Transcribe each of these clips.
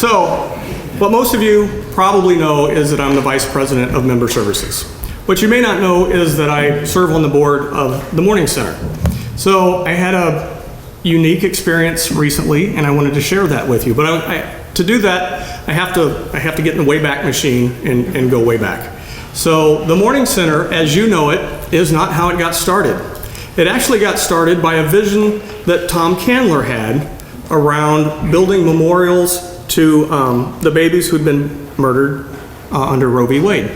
So, what most of you probably know is that I'm the Vice President of Member Services. What you may not know is that I serve on the board of the Morning Center. So, I had a unique experience recently, and I wanted to share that with you. But to do that, I have to get in the Wayback Machine and go way back. So, the Morning Center, as you know it, is not how it got started. It actually got started by a vision that Tom Candler had around building memorials to the babies who'd been murdered under Roe v. Wade.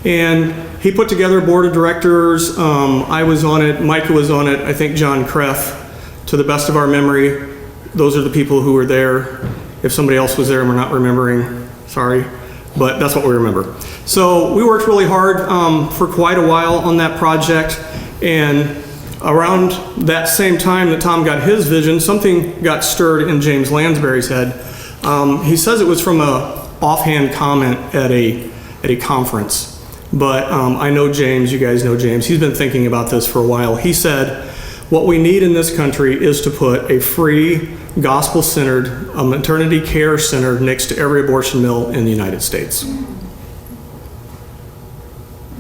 And he put together a board of directors. I was on it, Micah was on it, I think John Kreff. To the best of our memory, those are the people who were there. If somebody else was there and we're not remembering, sorry, but that's what we remember. So we worked really hard for quite a while on that project, and around that same time that Tom got his vision, something got stirred in James Lansbury's head. He says it was from a offhand comment at a conference, but I know James, you guys know James, he's been thinking about this for a while. He said, what we need in this country is to put a free, gospel-centered, maternity care center next to every abortion mill in the United States.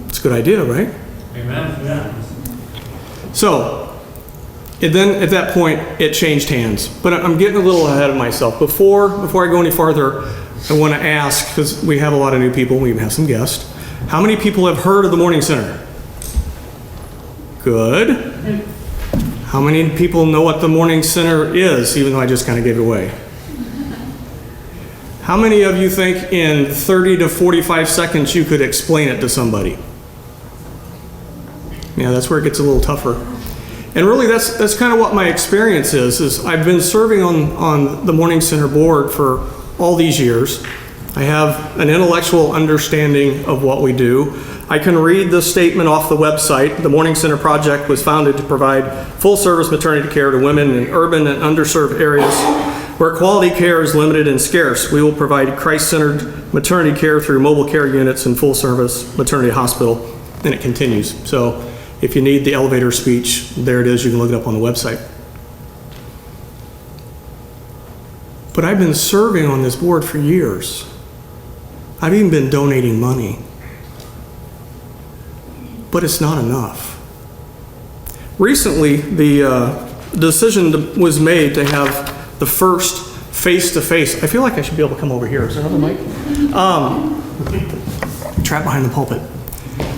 It's a good idea, right? Amen. Yeah. So, then at that point, it changed hands. But I'm getting a little ahead of myself. Before I go any farther, I want to ask, because we have a lot of new people, we even have some guests, how many people have heard of the Morning Center? Good. How many people know what the Morning Center is, even though I just kind of gave it away? How many of you think in 30 to 45 seconds you could explain it to somebody? Yeah, that's where it gets a little tougher. And really that's kind of what my experience is I've been serving on the Morning Center board for all these years. I have an intellectual understanding of what we do. I can read the statement off the website. The Morning Center Project was founded to provide full-service maternity care to women in urban and underserved areas where quality care is limited and scarce. We will provide Christ-centered maternity care through mobile care units and full-service maternity hospital, and it continues. So if you need the elevator speech, there it is. You can look it up on the website. But I've been serving on this board for years. I've even been donating money. But it's not enough. Recently, the decision was made to have the first face-to-face. I feel like I should be able to come over here. Is there another mic? Trapped behind the pulpit.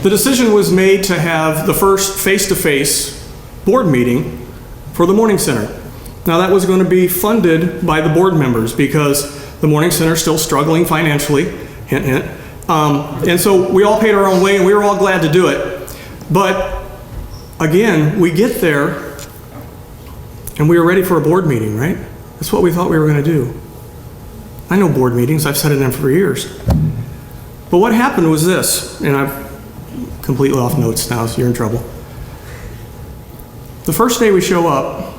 The decision was made to have the first face-to-face board meeting for the Morning Center. Now that was going to be funded by the board members because the Morning Center is still struggling financially, hint, hint. And so we all paid our own way and we were all glad to do it. But again, we get there and we were ready for a board meeting, right? That's what we thought we were going to do. I know board meetings, I've sat in them for years. But what happened was this, and I'm completely off notes now, so you're in trouble. The first day we show up,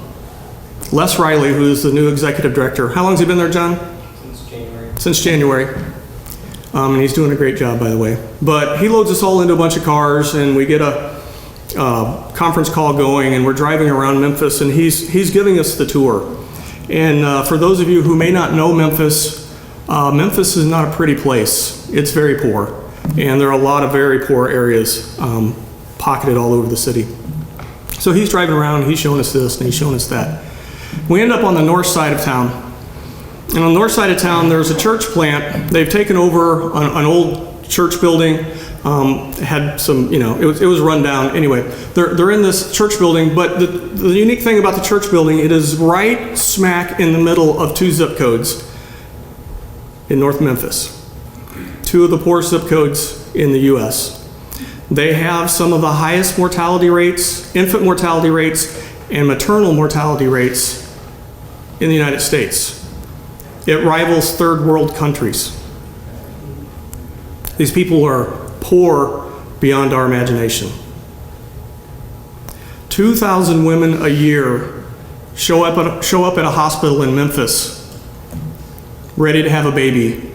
Les Riley, who's the new executive director, how long has he been there, John? Since January. Since January. And he's doing a great job, by the way. But he loads us all into a bunch of cars, and we get a conference call going, and we're driving around Memphis, and he's giving us the tour. And for those of you who may not know Memphis, Memphis is not a pretty place. It's very poor, and there are a lot of very poor areas pocketed all over the city. So he's driving around, he's showing us this, and he's showing us that. We end up on the north side of town. And on the north side of town, there's a church plant. They've taken over an old church building. Had some, it was run down. Anyway, they're in this church building, but the unique thing about the church building, it is right smack in the middle of two zip codes in North Memphis. Two of the poorest zip codes in the U.S. They have some of the highest mortality rates, infant mortality rates, and maternal mortality rates in the United States. It rivals third world countries. These people are poor beyond our imagination. 2,000 women a year show up at a hospital in Memphis ready to have a baby,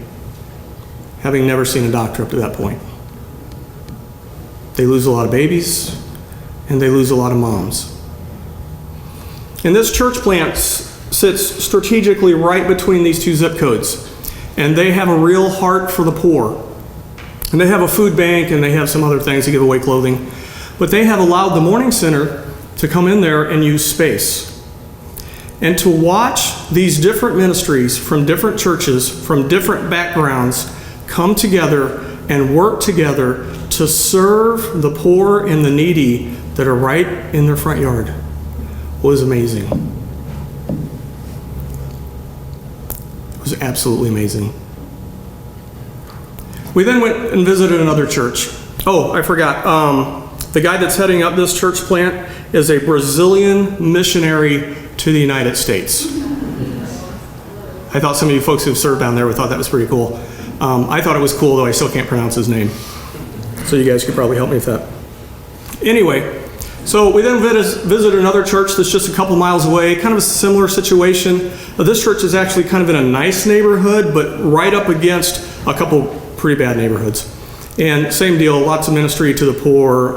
having never seen a doctor up to that point. They lose a lot of babies, and they lose a lot of moms. And this church plant sits strategically right between these two zip codes. and they have a real heart for the poor. And they have a food bank, and they have some other things to give away clothing. But they have allowed the Morning Center to come in there and use space. And to watch these different ministries from different churches, from different backgrounds, come together and work together to serve the poor and the needy that are right in their front yard was amazing. It was absolutely amazing. We then went and visited another church. Oh, I forgot. The guy that's heading up this church plant is a Brazilian missionary to the United States. I thought some of you folks who've served down there would thought that was pretty cool. I thought it was cool, though I still can't pronounce his name. So you guys could probably help me with that. Anyway, so we then visited another church that's just a couple miles away, kind of a similar situation. This church is actually kind of in a nice neighborhood, but right up against a couple pretty bad neighborhoods. And same deal, lots of ministry to the poor,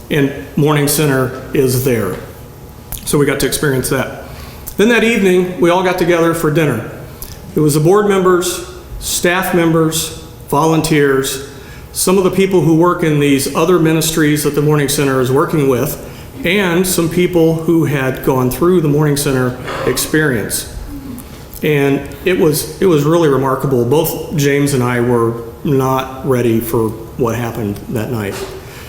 and Morning Center is there. So we got to experience that. Then that evening, we all got together for dinner. It was the board members, staff members, volunteers, some of the people who work in these other ministries that the Morning Center is working with, and some people who had gone through the Morning Center experience. And it was really remarkable. Both James and I were not ready for what happened that night.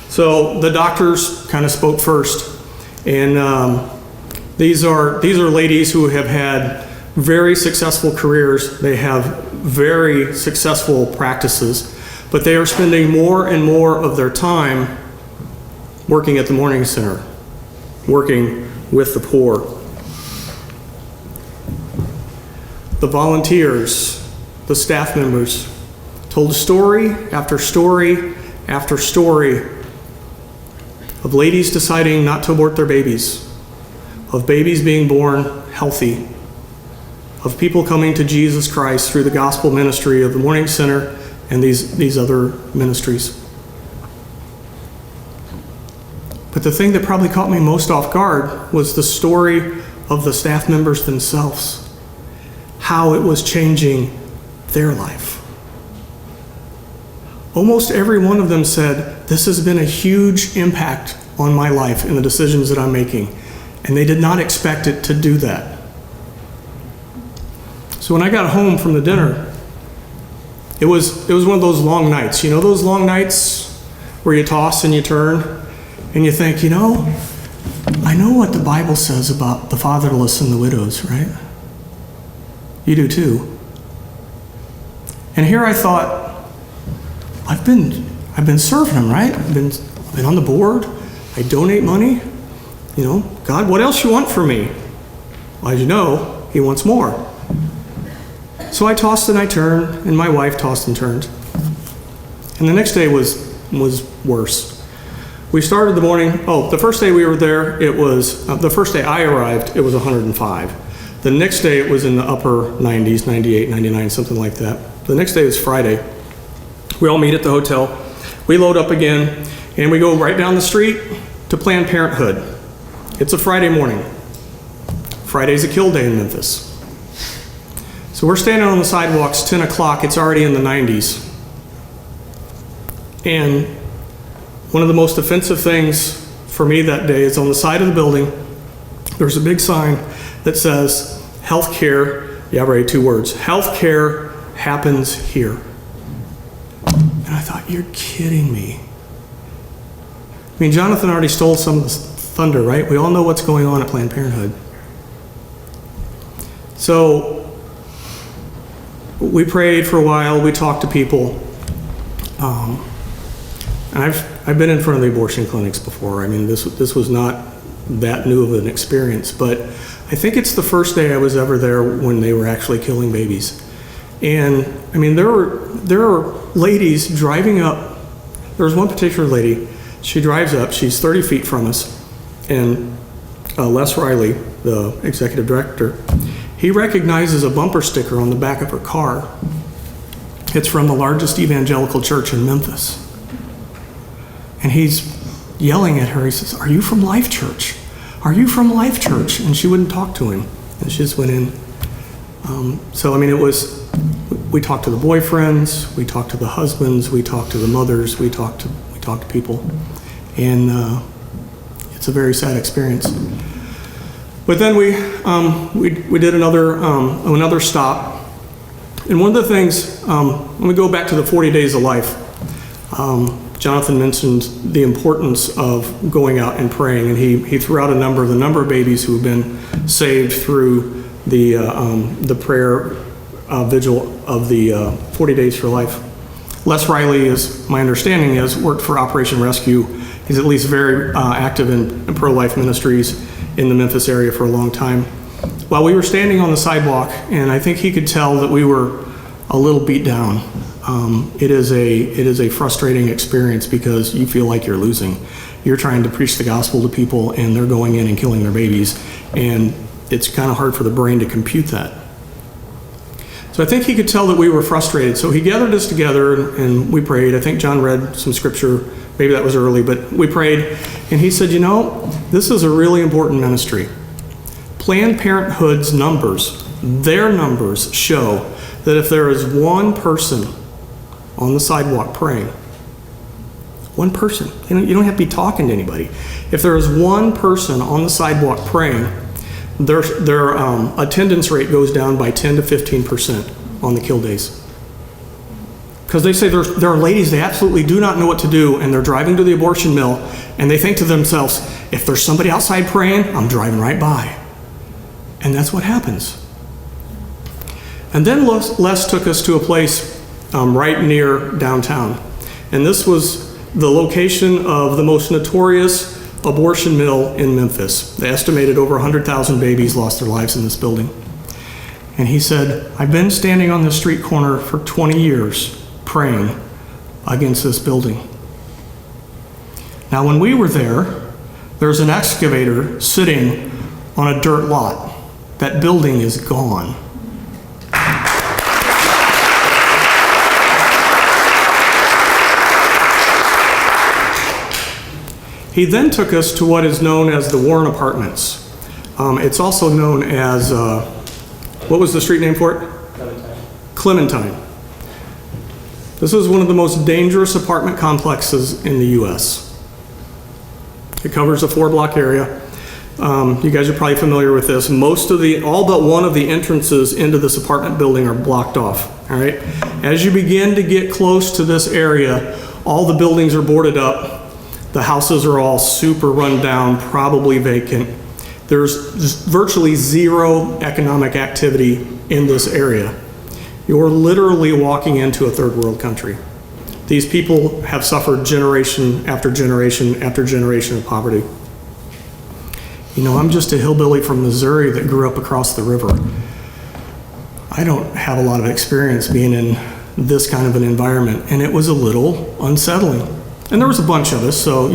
So the doctors kind of spoke first, and these are ladies who have had very successful careers. They have very successful practices, but they are spending more and more of their time working at the Morning Center, working with the poor. The volunteers, the staff members, told story after story after story of ladies deciding not to abort their babies, of babies being born healthy, of people coming to Jesus Christ through the gospel ministry of the Morning Center and these other ministries. But the thing that probably caught me most off guard was the story of the staff members themselves, how it was changing their life. Almost every one of them said, "This has been a huge impact on my life and the decisions that I'm making." And they did not expect it to do that. So when I got home from the dinner, it was one of those long nights. You know those long nights where you toss and you turn and you think, I know what the Bible says about the fatherless and the widows, right? You do too. And here I thought, I've been serving them, right? I've been on the board. I donate money. God, what else you want from me? Well, as you know, he wants more. So I tossed and I turned, and my wife tossed and turned. And the next day was worse. We started the morning, the first day we were there, the first day I arrived, it was 105. The next day it was in the upper 90s, 98, 99, something like that. The next day was Friday. We all meet at the hotel. We load up again, and we go right down the street to Planned Parenthood. It's a Friday morning. Friday's a kill day in Memphis. So we're standing on the sidewalks, 10 o'clock, it's already in the 90s. And one of the most offensive things for me that day is on the side of the building, there's a big sign that says, healthcare, right, 2 words, healthcare happens here. And I thought, you're kidding me. Jonathan already stole some of the thunder, right? We all know what's going on at Planned Parenthood. So we prayed for a while, we talked to people. And I've been in front of the abortion clinics before. This was not that new of an experience, but I think it's the first day I was ever there when they were actually killing babies. And there were ladies driving up. There was one particular lady, she drives up, she's 30 feet from us, and Les Riley, the executive director, he recognizes a bumper sticker on the back of her car. It's from the largest evangelical church in Memphis. And he's yelling at her, he says, "Are you from Life Church? Are you from Life Church?" And she wouldn't talk to him, and she just went in. we talk to the boyfriends, we talk to the husbands, we talk to the mothers, we talk to people, and it's a very sad experience. But then we did another stop, and one of the things, when we go back to the 40 days of life, Jonathan mentioned the importance of going out and praying, and he threw out the number of babies who have been saved through the prayer vigil of the 40 Days for Life. Les Riley, as my understanding is, worked for Operation Rescue. He's at least very active in pro-life ministries in the Memphis area for a long time. While we were standing on the sidewalk, and I think he could tell that we were a little beat down. It is a frustrating experience because you feel like you're losing. You're trying to preach the gospel to people, and they're going in and killing their babies, and it's kind of hard for the brain to compute that. So I think he could tell that we were frustrated. So he gathered us together and we prayed. I think John read some scripture. Maybe that was early, but we prayed. And he said, this is a really important ministry. Planned Parenthood's numbers, their numbers show that if there is one person on the sidewalk praying, one person, you don't have to be talking to anybody. If there is one person on the sidewalk praying, their attendance rate goes down by 10 to 15% on the kill days. Because they say there are ladies, they absolutely do not know what to do, and they're driving to the abortion mill, and they think to themselves, if there's somebody outside praying, I'm driving right by. And that's what happens. And then Les took us to a place right near downtown. And this was the location of the most notorious abortion mill in Memphis. They estimated over 100,000 babies lost their lives in this building. And he said, I've been standing on the street corner for 20 years praying against this building. Now, when we were there's an excavator sitting on a dirt lot. That building is gone. He then took us to what is known as the Warren Apartments. It's also known as, what was the street name for it? Clementine. This is one of the most dangerous apartment complexes in the U.S. It covers a 4-block area. You guys are probably familiar with this. All but one of the entrances into this apartment building are blocked off, all right? As you begin to get close to this area, all the buildings are boarded up. The houses are all super run down, probably vacant. There's just virtually zero economic activity in this area. You're literally walking into a third world country. These people have suffered generation after generation after generation of poverty. I'm just a hillbilly from Missouri that grew up across the river. I don't have a lot of experience being in this kind of an environment, and it was a little unsettling. And there was a bunch of us, so,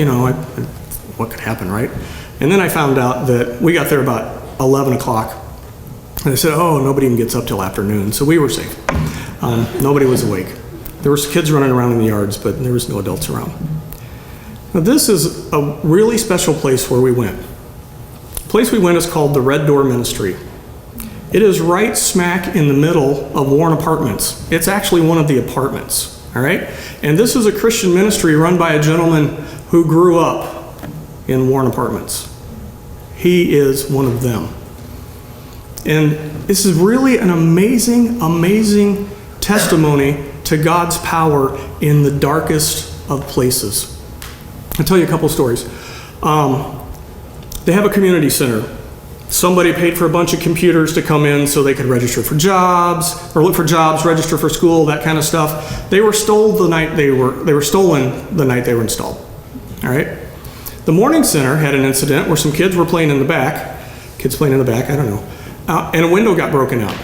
what could happen, right? And then I found out that we got there about 11 o'clock. And they said, nobody even gets up till afternoon, so we were safe. Nobody was awake. There was kids running around in the yards, but there was no adults around. Now, this is a really special place where we went. The place we went is called the Red Door Ministry. It is right smack in the middle of Warren Apartments. It's actually one of the apartments, all right? And this is a Christian ministry run by a gentleman who grew up in Warren Apartments. He is one of them. And this is really an amazing, amazing testimony to God's power in the darkest of places. I'll tell you a couple stories. They have a community center. Somebody paid for a bunch of computers to come in so they could register for jobs, or look for jobs, register for school, that kind of stuff. They were stolen the night they were installed. All right. The Morning Center had an incident where some kids were playing in the back. I don't know. And a window got broken out.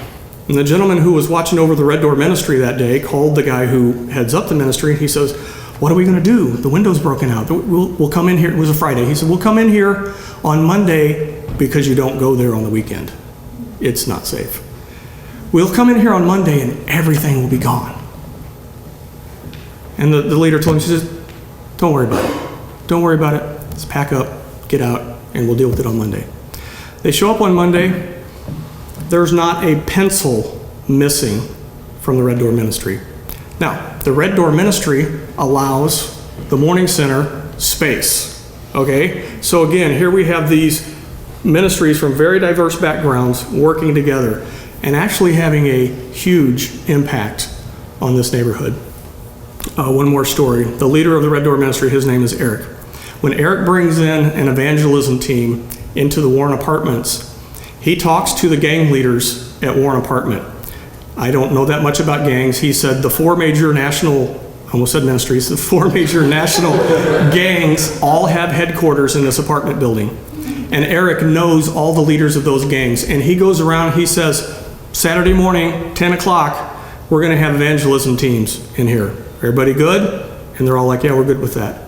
And the gentleman who was watching over the Red Door Ministry that day called the guy who heads up the ministry. He says, "What are we going to do? The window's broken out. We'll come in here." It was a Friday. He said, "We'll come in here on Monday because you don't go there on the weekend. It's not safe. We'll come in here on Monday and everything will be gone." And the leader told him, she says, "Don't worry about it. Don't worry about it. Let's pack up, get out, and we'll deal with it on Monday." They show up on Monday. There's not a pencil missing from the Red Door Ministry. Now, the Red Door Ministry allows the Morning Center space, okay? So again, here we have these ministries from very diverse backgrounds working together and actually having a huge impact on this neighborhood. One more story. The leader of the Red Door Ministry, his name is Eric. When Eric brings in an evangelism team into the Warren Apartments, he talks to the gang leaders at Warren Apartment. I don't know that much about gangs. He said the four major national, I almost said ministries, the four major national gangs all have headquarters in this apartment building. And Eric knows all the leaders of those gangs. And he goes around, he says, Saturday morning, 10 o'clock, we're gonna have evangelism teams in here. Everybody good? And they're all like, yeah, we're good with that.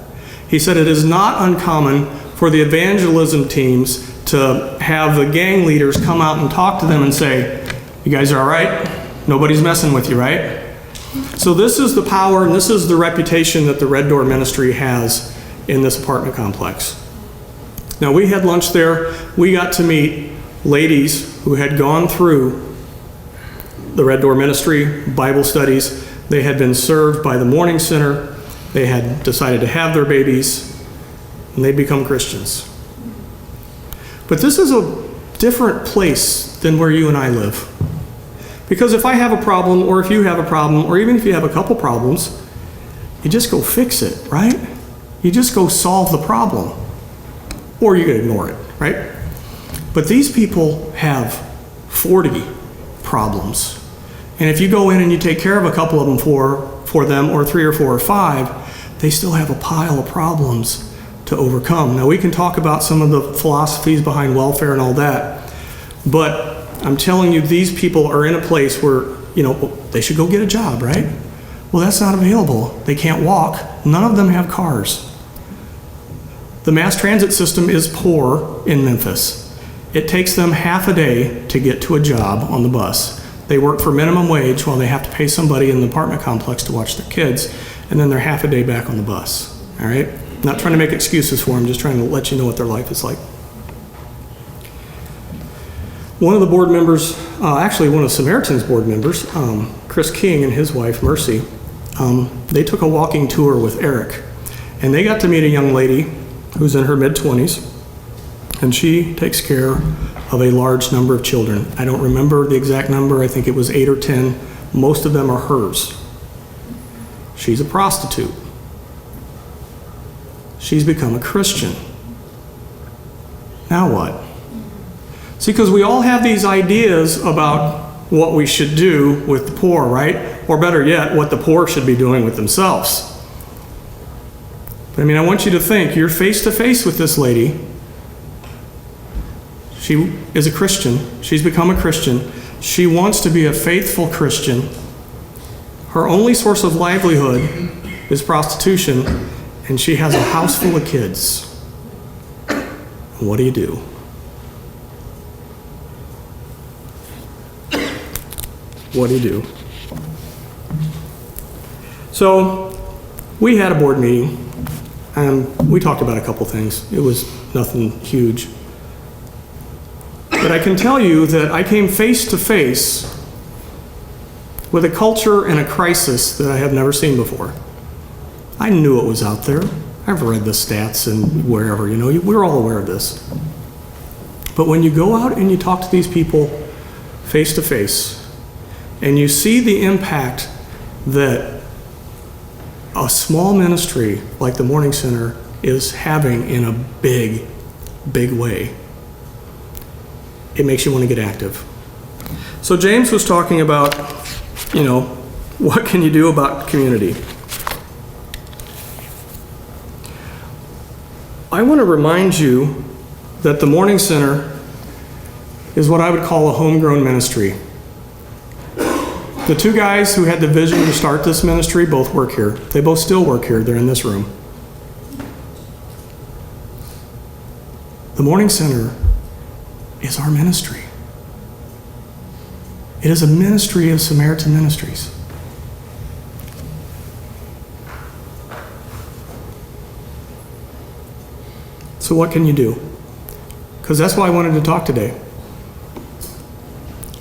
He said it is not uncommon for the evangelism teams to have the gang leaders come out and talk to them and say, you guys are all right? Nobody's messing with you, right? So this is the power and this is the reputation that the Red Door Ministry has in this apartment complex. Now, we had lunch there. We got to meet ladies who had gone through the Red Door Ministry Bible studies. They had been served by the Morning Center. They had decided to have their babies, and they become Christians. But this is a different place than where you and I live. Because if I have a problem, or if you have a problem, or even if you have a couple problems, you just go fix it, right? You just go solve the problem. Or you can ignore it, right? But these people have 40 problems. And if you go in and you take care of a couple of them for them, or 3 or 4 or 5, they still have a pile of problems to overcome. Now, we can talk about some of the philosophies behind welfare and all that, but I'm telling you, these people are in a place where, you know, they should go get a job, right? Well, that's not available. They can't walk. None of them have cars. The mass transit system is poor in Memphis. It takes them half a day to get to a job on the bus. They work for minimum wage while they have to pay somebody in the apartment complex to watch their kids, and then they're half a day back on the bus, all right? Not trying to make excuses for them, just trying to let you know what their life is like. One of the board members, actually one of Samaritan's board members, Chris King and his wife, Mercy, they took a walking tour with Eric, and they got to meet a young lady who's in her mid-20s, and she takes care of a large number of children. I don't remember the exact number. I think it was 8 or 10. Most of them are hers. She's a prostitute. She's become a Christian. Now what? See, because we all have these ideas about what we should do with the poor, right? Or better yet, what the poor should be doing with themselves. But I mean, I want you to think, you're face to face with this lady. She is a Christian. She's become a Christian. She wants to be a faithful Christian. Her only source of livelihood is prostitution, and she has a house full of kids. What do you do? What do you do? So, we had a board meeting, and we talked about a couple things. It was nothing huge. But I can tell you that I came face to face with a culture and a crisis that I have never seen before. I knew it was out there. I've read the stats and wherever, you know, we're all aware of this. But when you go out and you talk to these people face to face, and you see the impact that a small ministry like the Morning Center is having in a big, big way, it makes you want to get active. So James was talking about, you know, what can you do about community? I want to remind you that the Morning Center is what I would call a homegrown ministry. The 2 guys who had the vision to start this ministry both work here. They both still work here. They're in this room. The Morning Center is our ministry. It is a ministry of Samaritan Ministries. So what can you do? Because that's why I wanted to talk today.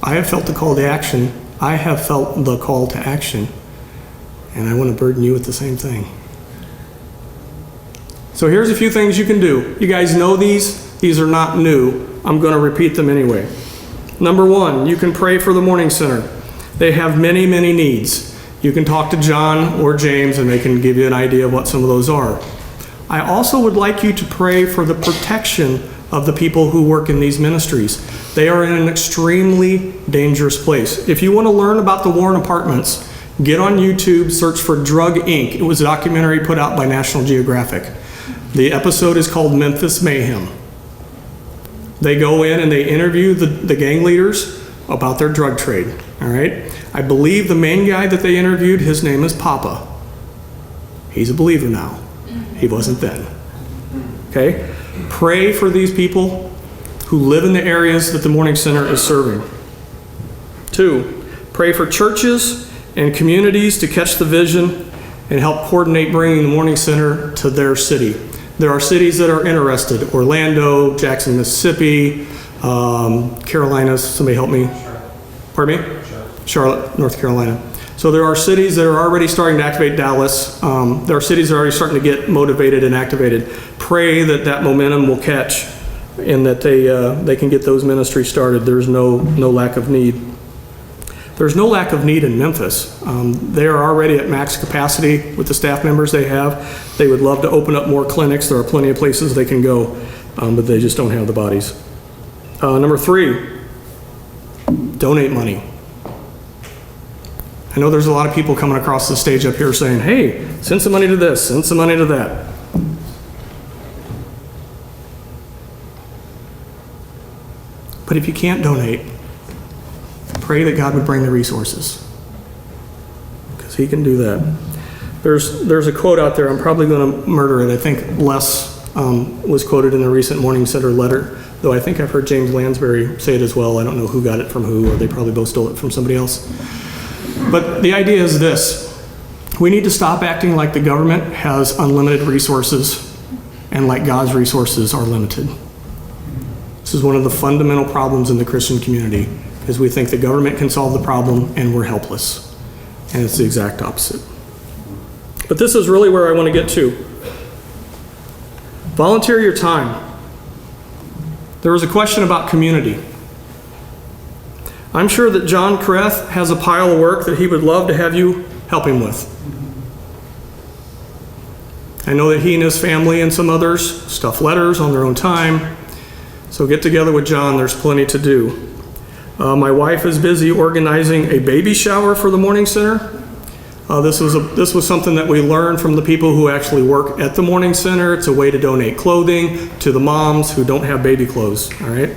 I have felt the call to action I have felt the call to action, and I want to burden you with the same thing. So here's a few things you can do. You guys know these. These are not new. I'm going to repeat them anyway. Number one, you can pray for the Morning Center. They have many, many needs. You can talk to John or James, and they can give you an idea of what some of those are. I also would like you to pray for the protection of the people who work in these ministries. They are in an extremely dangerous place. If you want to learn about the Warren Apartments, get on YouTube, search for Drug Inc. It was a documentary put out by National Geographic. The episode is called Memphis Mayhem. They go in and they interview the gang leaders about their drug trade, all right? I believe the main guy that they interviewed, his name is Papa. He's a believer now. He wasn't then, okay? Pray for these people who live in the areas that the Morning Center is serving. 2, pray for churches and communities to catch the vision and help coordinate bringing the Morning Center to their city. There are cities that are interested: Orlando, Jackson, Mississippi, Carolinas. Somebody help me. Pardon me? Charlotte, North Carolina. So there are cities that are already starting to activate. Dallas. There are cities that are already starting to get motivated and activated. Pray that that momentum will catch and that they can get those ministries started. There's no lack of need. There's no lack of need in Memphis. They are already at max capacity with the staff members they have. They would love to open up more clinics. There are plenty of places they can go, but they just don't have the bodies. Number 3, donate money. I know there's a lot of people coming across the stage up here saying, hey, send some money to this, send some money to that. But if you can't donate, pray that God would bring the resources, because He can do that. There's a quote out there. I'm probably going to murder it. I think Les was quoted in the recent Morning Center letter, though I think I've heard James Lansbury say it as well. I don't know who got it from who, or they probably both stole it from somebody else. But the idea is this: we need to stop acting like the government has unlimited resources and like God's resources are limited. This is one of the fundamental problems in the Christian community, is we think the government can solve the problem and we're helpless. And it's the exact opposite. But this is really where I want to get to. Volunteer your time. There was a question about community. I'm sure that John Careth has a pile of work that he would love to have you help him with. I know that he and his family and some others stuff letters on their own time. So get together with John. There's plenty to do. My wife is busy organizing a baby shower for the Morning Center. This was something that we learned from the people who actually work at the Morning Center. It's a way to donate clothing to the moms who don't have baby clothes, all right?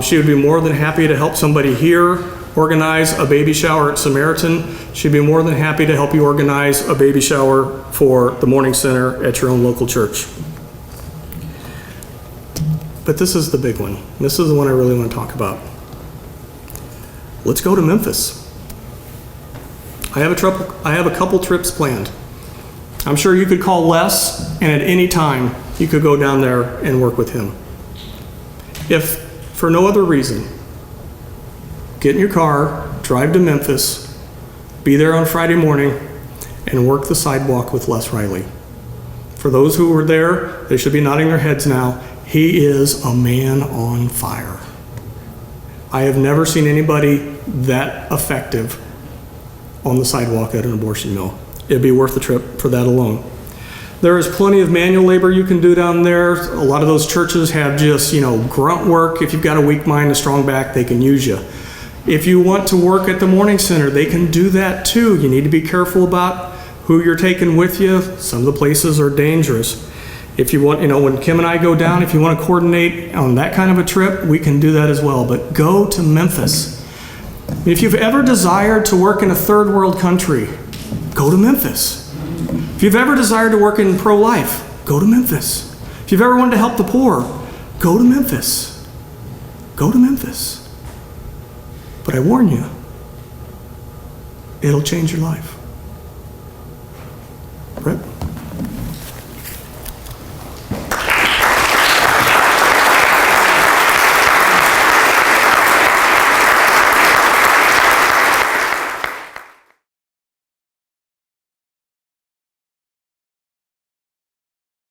She would be more than happy to help somebody here organize a baby shower at Samaritan. She'd be more than happy to help you organize a baby shower for the Morning Center at your own local church. But this is the big one. This is the one I really want to talk about. Let's go to Memphis. I have a couple trips planned. I'm sure you could call Les, and at any time you could go down there and work with him. If for no other reason, get in your car, drive to Memphis, be there on Friday morning, and work the sidewalk with Les Riley. For those who were there, they should be nodding their heads now. He is a man on fire. I have never seen anybody that effective on the sidewalk at an abortion mill. It'd be worth the trip for that alone. There is plenty of manual labor you can do down there. A lot of those churches have just, grunt work. If you've got a weak mind, a strong back, they can use you. If you want to work at the Morning Center, they can do that too. You need to be careful about who you're taking with you. Some of the places are dangerous. If you want, when Kim and I go down, if you want to coordinate on that kind of a trip, we can do that as well. But go to Memphis. If you've ever desired to work in a third world country, go to Memphis. If you've ever desired to work in pro-life, go to Memphis. If you've ever wanted to help the poor, go to Memphis. Go to Memphis. But I warn you, it'll change your life.